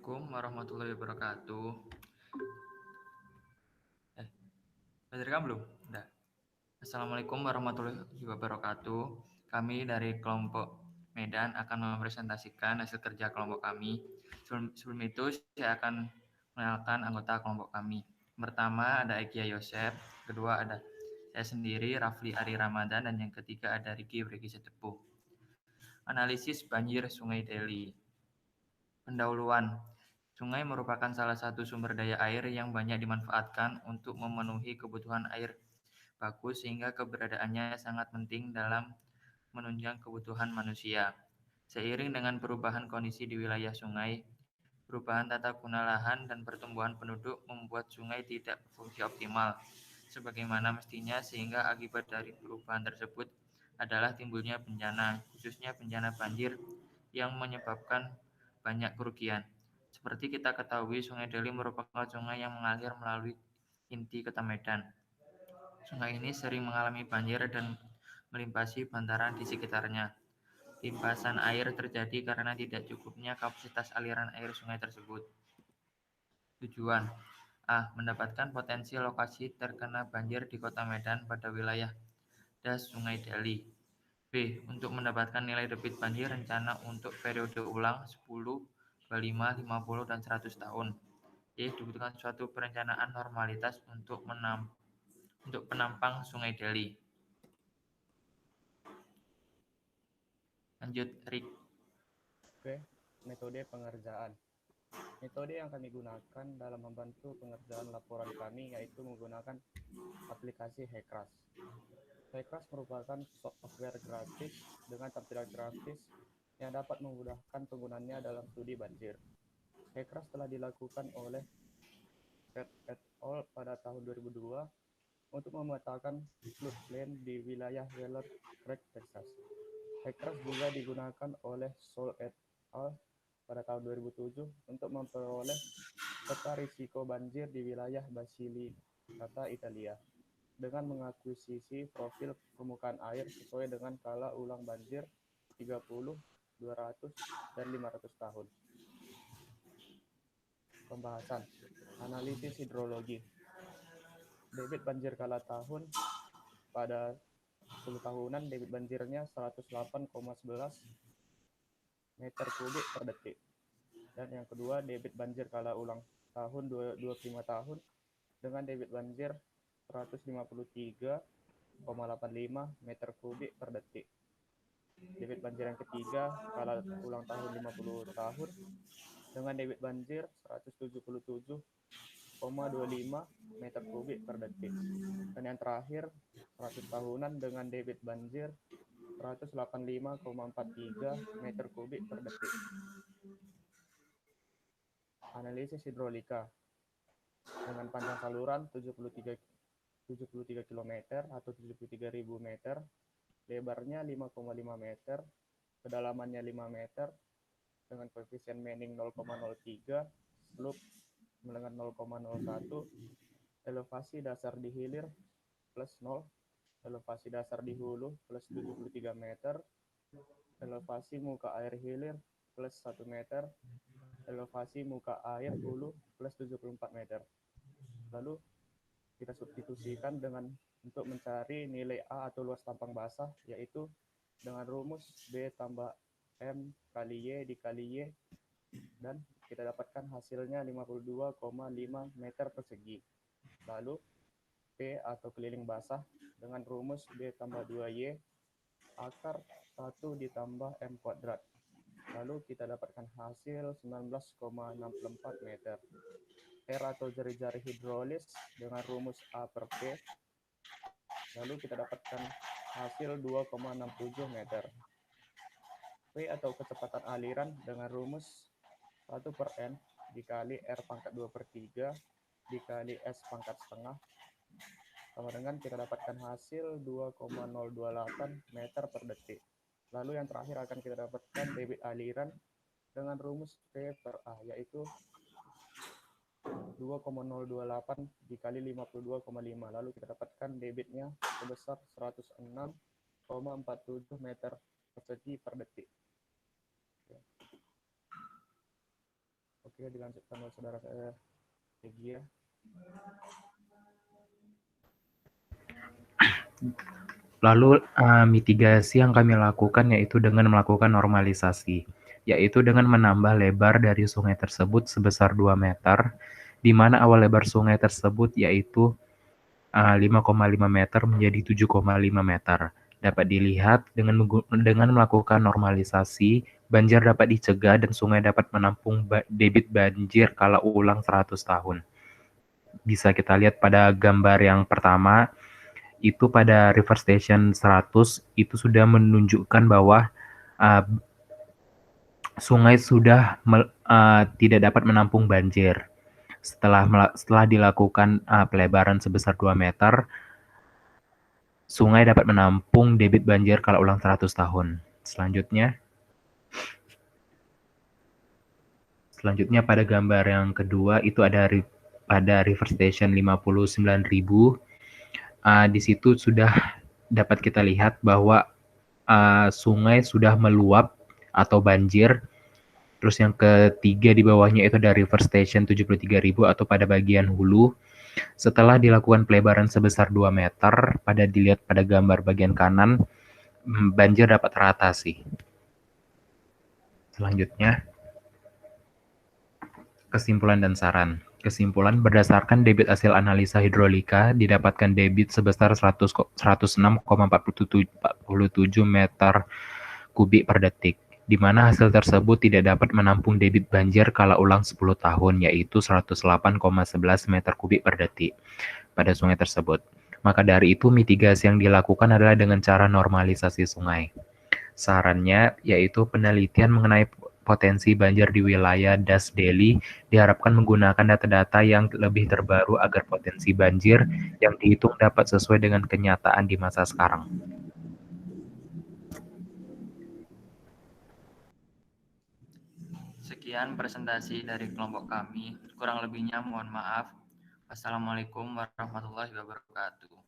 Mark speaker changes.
Speaker 1: Assalamualaikum warahmatullahi wabarakatuh. Udah direkam belum? Udah. Assalamualaikum warahmatullahi wabarakatuh. Kami dari kelompok Medan akan mempresentasikan hasil kerja kelompok kami. Sebelum itu, saya akan mengenalkan anggota kelompok kami. Pertama ada Egya Yosef, kedua ada saya sendiri, Rafli Ari Ramadan, dan yang ketiga ada Riki Bregi Setepuh. Analisis banjir Sungai Deli. Pendahuluan. Sungai merupakan salah satu sumber daya air yang banyak dimanfaatkan untuk memenuhi kebutuhan air baku sehingga keberadaannya sangat penting dalam menunjang kebutuhan manusia. Seiring dengan perubahan kondisi di wilayah sungai, perubahan tata guna lahan dan pertumbuhan penduduk membuat sungai tidak berfungsi optimal sebagaimana mestinya sehingga akibat dari perubahan tersebut adalah timbulnya bencana, khususnya bencana banjir yang menyebabkan banyak kerugian. Seperti kita ketahui, Sungai Deli merupakan sungai yang mengalir melalui inti Kota Medan. Sungai ini sering mengalami banjir dan melimpasi bantaran di sekitarnya. Limpasan air terjadi karena tidak cukupnya kapasitas aliran air sungai tersebut. Tujuan A. Mendapatkan potensi lokasi terkena banjir di Kota Medan pada wilayah das Sungai Deli. B. Untuk mendapatkan nilai debit banjir rencana untuk periode ulang 10, 25, 50, dan 100 tahun. Y. Dibutuhkan suatu perencanaan normalitas untuk penampang Sungai Deli. Lanjut, Rick.
Speaker 2: Oke, metode pengerjaan. Metode yang kami gunakan dalam membantu pengerjaan laporan kami yaitu menggunakan aplikasi HECRAS. HECRAS merupakan software grafis dengan tampilan grafis yang dapat memudahkan penggunaannya dalam studi banjir. HECRAS telah dilakukan oleh Fred et al. Pada tahun 2002 untuk memetakan floodplain di wilayah Weller Creek, Texas. HECRAS juga digunakan oleh Sol et al. Pada tahun 2007 untuk memperoleh peta risiko banjir di wilayah Basilicata, Italia, dengan mengakuisisi profil permukaan air sesuai dengan skala ulang banjir 30, 200, dan 500 tahun. Pembahasan analisis hidrologi. Debit banjir kala tahun pada 10 tahunan debit banjirnya 108,11 meter kubik per detik. Dan yang kedua, debit banjir kala ulang tahun 25 tahun dengan debit banjir 153,85 meter kubik per detik. Debit banjir yang ketiga kala ulang tahun 50 tahun dengan debit banjir 177,25 meter kubik per detik. Dan yang terakhir, 100 tahunan dengan debit banjir 185,43 meter kubik per detik. Analisis hidrolika. Dengan panjang saluran 73 km atau 73.000 meter, lebarnya 5,5 meter, kedalamannya 5 meter, dengan koefisien Manning 0,03, slope dengan 0,01, elevasi dasar di hilir plus 0, elevasi dasar di hulu plus 73 meter, elevasi muka air hilir plus 1 meter, elevasi muka air hulu plus 74 meter. Lalu kita substitusikan untuk mencari nilai A atau luas tampang basah, yaitu dengan rumus B tambah M kali Y dikali Y, dan kita dapatkan hasilnya 52,5 meter persegi. Lalu P atau keliling basah dengan rumus B tambah 2Y akar 1 ditambah M kuadrat. Lalu kita dapatkan hasil 19,64 meter. R atau jari-jari hidrolis dengan rumus A per P. Lalu kita dapatkan hasil 2,67 meter. V atau kecepatan aliran dengan rumus 1 per N dikali R pangkat 2 per 3 dikali S pangkat setengah. Sama dengan kita dapatkan hasil 2,028 meter per detik. Lalu yang terakhir akan kita dapatkan debit aliran dengan rumus P per A, yaitu 2,028 dikali 52,5. Lalu kita dapatkan debitnya sebesar 106,47 meter persegi per detik. Oke, dilanjutkan oleh saudara saya, Egy ya.
Speaker 3: Lalu mitigasi yang kami lakukan yaitu dengan melakukan normalisasi, yaitu dengan menambah lebar dari sungai tersebut sebesar 2 meter, di mana awal lebar sungai tersebut yaitu 5,5 meter menjadi 7,5 meter. Dapat dilihat dengan melakukan normalisasi, banjir dapat dicegah dan sungai dapat menampung debit banjir kala ulang 100 tahun. Bisa kita lihat pada gambar yang pertama, itu pada River Station 100 itu sudah menunjukkan bahwa sungai sudah tidak dapat menampung banjir. Setelah dilakukan pelebaran sebesar 2 meter, sungai dapat menampung debit banjir kala ulang 100 tahun. Selanjutnya pada gambar yang kedua itu ada pada River Station 59.000. Di situ sudah dapat kita lihat bahwa sungai sudah meluap atau banjir. Terus yang ketiga di bawahnya itu ada River Station 73.000 atau pada bagian hulu. Setelah dilakukan pelebaran sebesar 2 meter, dilihat pada gambar bagian kanan, banjir dapat teratasi. Selanjutnya, kesimpulan dan saran. Kesimpulan, berdasarkan debit hasil analisa hidrolika, didapatkan debit sebesar 106,47 meter kubik per detik, di mana hasil tersebut tidak dapat menampung debit banjir kala ulang 10 tahun, yaitu 108,11 meter kubik per detik pada sungai tersebut. Maka dari itu, mitigasi yang dilakukan adalah dengan cara normalisasi sungai. Sarannya yaitu penelitian mengenai potensi banjir di wilayah Das Delhi diharapkan menggunakan data-data yang lebih terbaru agar potensi banjir yang dihitung dapat sesuai dengan kenyataan di masa sekarang.
Speaker 1: Sekian presentasi dari kelompok kami. Kurang lebihnya mohon maaf. Wassalamualaikum warahmatullahi wabarakatuh.